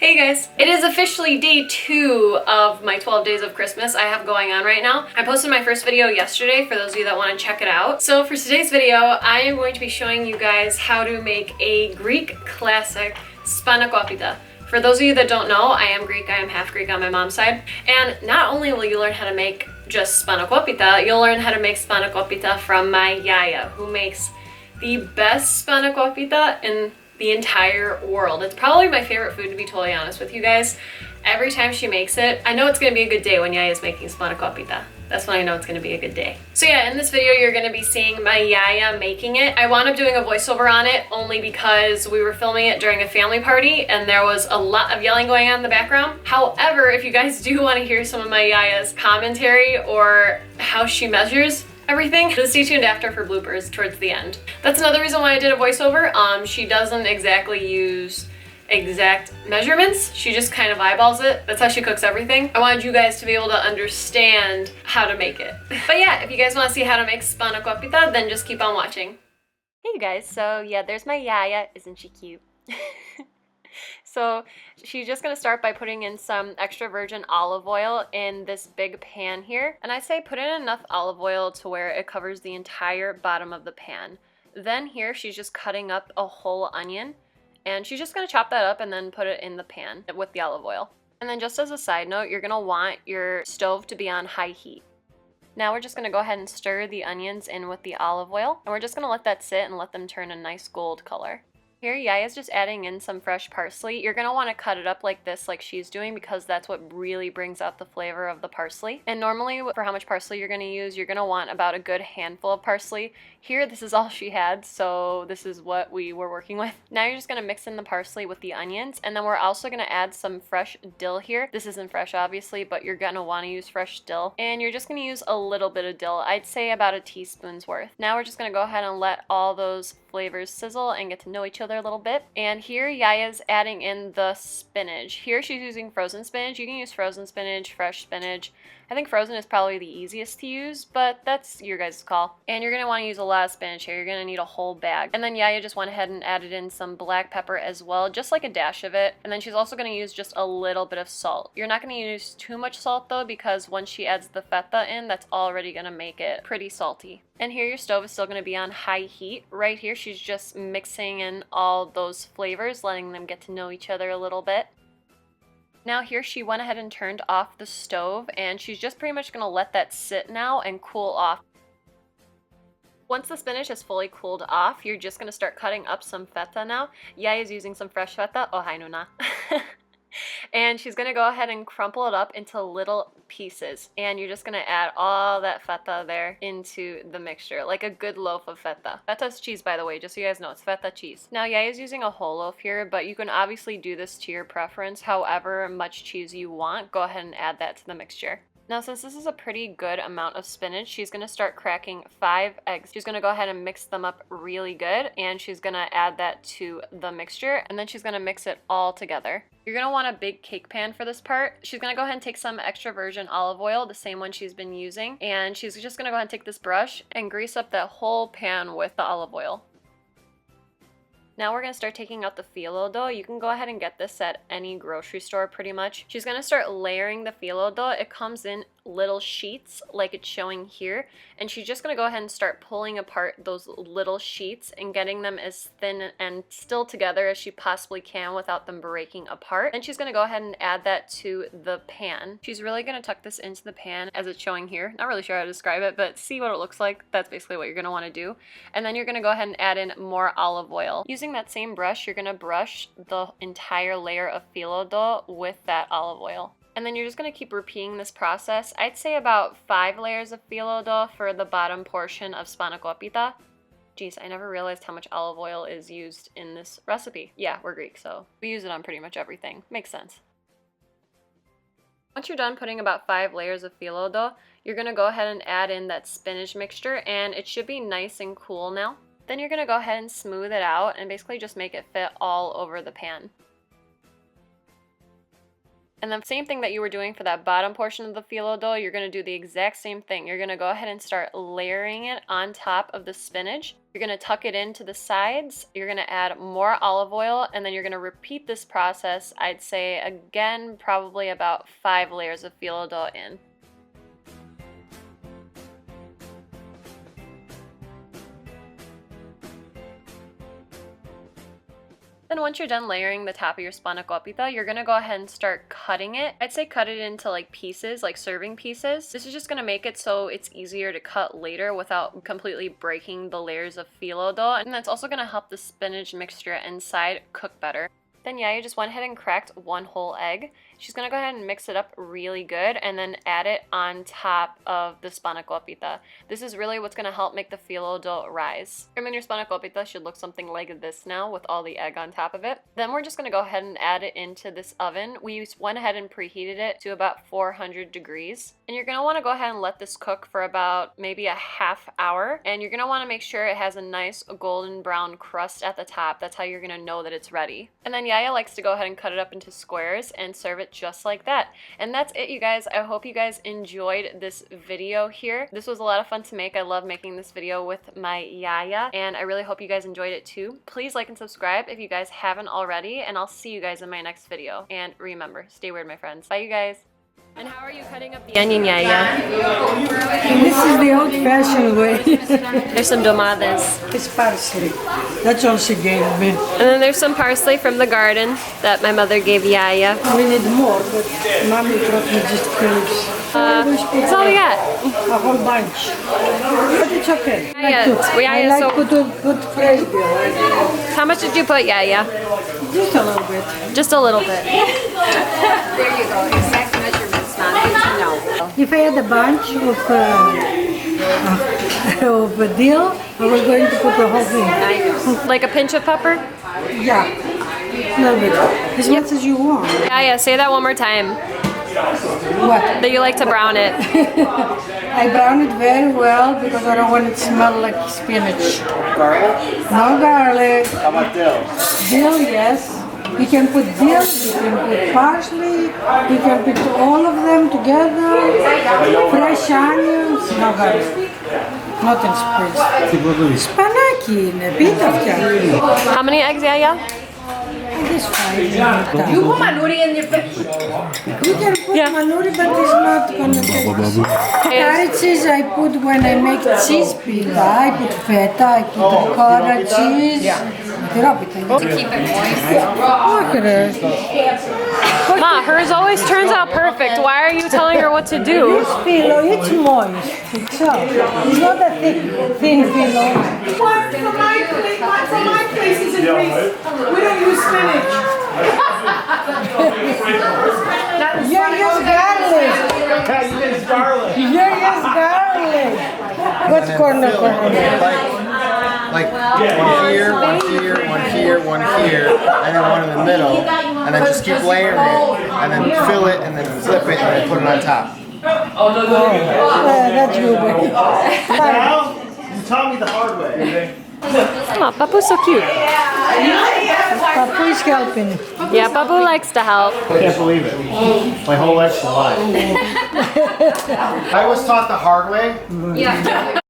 Hey guys, it is officially day 2 of my 12 days of Christmas I have going on right now. I posted my first video yesterday for those of you that want to check it out. So for today's video, I am going to be showing you guys how to make a Greek classic Spanakopita. For those of you that don't know, I am Greek, I am half Greek on my mom's side. And not only will you learn how to make just Spanakopita, you'll learn how to make Spanakopita from my Yiayia, who makes the best Spanakopita in the entire world. It's probably my favorite food, to be totally honest with you guys. Every time she makes it, I know it's gonna be a good day when Yiayia is making Spanakopita. That's when I know it's gonna be a good day. So yeah, in this video, you're gonna be seeing my Yiayia making it. I wound up doing a voiceover on it only because we were filming it during a family party and there was a lot of yelling going on in the background. However, if you guys do wanna hear some of my Yiayya's commentary or how she measures everything, just stay tuned after for bloopers towards the end. That's another reason why I did a voiceover. She doesn't exactly use exact measurements. She just kind of eyeballs it. That's how she cooks everything. I wanted you guys to be able to understand how to make it. But yeah, if you guys want to see how to make Spanakopita, then just keep on watching. Hey you guys, so yeah, there's my Yiayia. Isn't she cute? So she's just going to start by putting in some extra virgin olive oil in this big pan here. And I say put in enough olive oil to where it covers the entire bottom of the pan. Then here she's just cutting up a whole onion and she's just going to chop that up and then put it in the pan with the olive oil. And then just as a side note, you're going to want your stove to be on high heat. Now we're just going to go ahead and stir the onions in with the olive oil and we're just going to let that sit and let them turn a nice gold color. Here, Yiayya's just adding in some fresh parsley. You're going to want to cut it up like this, like she's doing, because that's what really brings out the flavor of the parsley. And normally, for how much parsley you're going to use, you're going to want about a good handful of parsley. Here, this is all she had, so this is what we were working with. Now you're just going to mix in the parsley with the onions, and then we're also going to add some fresh dill here. This isn't fresh, obviously, but you're going to want to use fresh dill. And you're just going to use a little bit of dill. I'd say about a teaspoon's worth. Now we're just going to go ahead and let all those flavors sizzle and get to know each other a little bit. And here Yiayya's adding in the spinach. Here she's using frozen spinach. You can use frozen spinach, fresh spinach. I think frozen is probably the easiest to use, but that's your guys' call. And you're going to want to use a lot of spinach here. You're going to need a whole bag. And then Yiayia just went ahead and added in some black pepper as well, just like a dash of it. And then she's also going to use just a little bit of salt. You're not going to use too much salt though, because once she adds the feta in, that's already going to make it pretty salty. And here your stove is still going to be on high heat. Right here she's just mixing in all those flavors, letting them get to know each other a little bit. Now here she went ahead and turned off the stove and she's just pretty much going to let that sit now and cool off. Once the spinach is fully cooled off, you're just going to start cutting up some feta now. Yiayya's using some fresh feta. Oh, hi Nuna. And she's going to go ahead and crumple it up into little pieces. And you're just going to add all that feta there into the mixture, like a good loaf of feta. Feta's cheese, by the way, just so you guys know, it's feta cheese. Now, Yiayya's using a whole loaf here, but you can obviously do this to your preference. However much cheese you want, go ahead and add that to the mixture. Now, since this is a pretty good amount of spinach, she's going to start cracking 5 eggs. She's going to go ahead and mix them up really good, and she's going to add that to the mixture, and then she's going to mix it all together. You're going to want a big cake pan for this part. She's going to go ahead and take some extra virgin olive oil, the same one she's been using, and she's just going to go ahead and take this brush and grease up that whole pan with the olive oil. Now we're going to start taking out the phyllo dough. You can go ahead and get this at any grocery store pretty much. She's going to start layering the phyllo dough. It comes in little sheets like it's showing here, and she's just going to go ahead and start pulling apart those little sheets and getting them as thin and still together as she possibly can without them breaking apart. Then she's going to go ahead and add that to the pan. She's really going to tuck this into the pan as it's showing here. Not really sure how to describe it, but see what it looks like. That's basically what you're going to want to do. And then you're going to go ahead and add in more olive oil. Using that same brush, you're going to brush the entire layer of phyllo dough with that olive oil. And then you're just going to keep repeating this process. I'd say about 5 layers of phyllo dough for the bottom portion of Spanakopita. Geez, I never realized how much olive oil is used in this recipe. Yeah, we're Greek, so we use it on pretty much everything. Makes sense. Once you're done putting about 5 layers of phyllo dough, you're going to go ahead and add in that spinach mixture, and it should be nice and cool now. Then you're going to go ahead and smooth it out and basically just make it fit all over the pan. And the same thing that you were doing for that bottom portion of the phyllo dough, you're going to do the exact same thing. You're going to go ahead and start layering it on top of the spinach. You're gonna tuck it into the sides, you're gonna add more olive oil, and then you're gonna repeat this process, I'd say again, probably about 5 layers of phyllo dough in. Then once you're done layering the top of your spanakopita, you're gonna go ahead and start cutting it. I'd say cut it into like pieces, like serving pieces. This is just gonna make it so it's easier to cut later without completely breaking the layers of phyllo dough. And that's also gonna help the spinach mixture inside cook better. Then Yiayia just went ahead and cracked 1 whole egg. She's gonna go ahead and mix it up really good and then add it on top of the spanakopita. This is really what's gonna help make the phyllo dough rise. I mean, your spanakopita should look something like this now with all the egg on top of it. Then we're just gonna go ahead and add it into this oven. We went ahead and preheated it to about 400 degrees. And you're gonna wanna go ahead and let this cook for about maybe a half hour. And you're gonna wanna make sure it has a nice golden brown crust at the top. That's how you're gonna know that it's ready. And then Yiayia likes to go ahead and cut it up into squares and serve it just like that. And that's it, you guys. I hope you guys enjoyed this video here. This was a lot of fun to make. I love making this video with my Yiayia, and I really hope you guys enjoyed it too. Please like and subscribe if you guys haven't already, and I'll see you guys in my next video. And remember, stay weird, my friends. Bye, you guys. And how are you cutting up the onion, Yiayia? This is the old-fashioned way. There's some tomates. It's parsley. That's all she gave me. And then there's some parsley from the garden that my mother gave Yiayia. We need more, but Mommy brought me just cloves. That's all we got. A whole bunch. But it's okay. Yiayia, I like so put fresh dill. how much did you put, Yiayia? Just a little bit. Just a little bit. There you go. Exact measurements, Mom. Good to know. If I had a bunch of dill, I was going to put the whole thing. Like a pinch of pepper? Yeah. A little bit. As much as you want. Yiayia, say that one more time. What? That you like to brown it. I brown it very well because I don't want it to smell like spinach. Garlic? No garlic. How about dill? Dill, yes. You can put dill, you can put parsley, you can put all of them together. Fresh onions, no garlic. Nothing spicy. Σπανάκι είναι, πίτα φτιάχνει. How many eggs, Yiayia? This fine. You put manuri in your fish. You can put manuri, but it's not gonna taste. Curry cheese I put when I make cheese pita. I put feta, I put ricotta cheese. To keep it moist. Ma, hers always turns out perfect. Why are you telling her what to do? This phyllo, it's moist. It's not a thin phyllo. One from my place is in Greece. We don't use spinach. You use garlic. You use garlic. You use garlic. What's corner? Like one here, one here, one here, one here, and then one in the middle, and then just keep layering it, and then fill it, and then flip it, and then put it on top. That's good. Now, you taught me the hard way. Come on, Papu's so cute. Papu is helping. Yeah, Papu likes to help. I can't believe it. My whole life's a lie. I was taught the hard way. Yeah.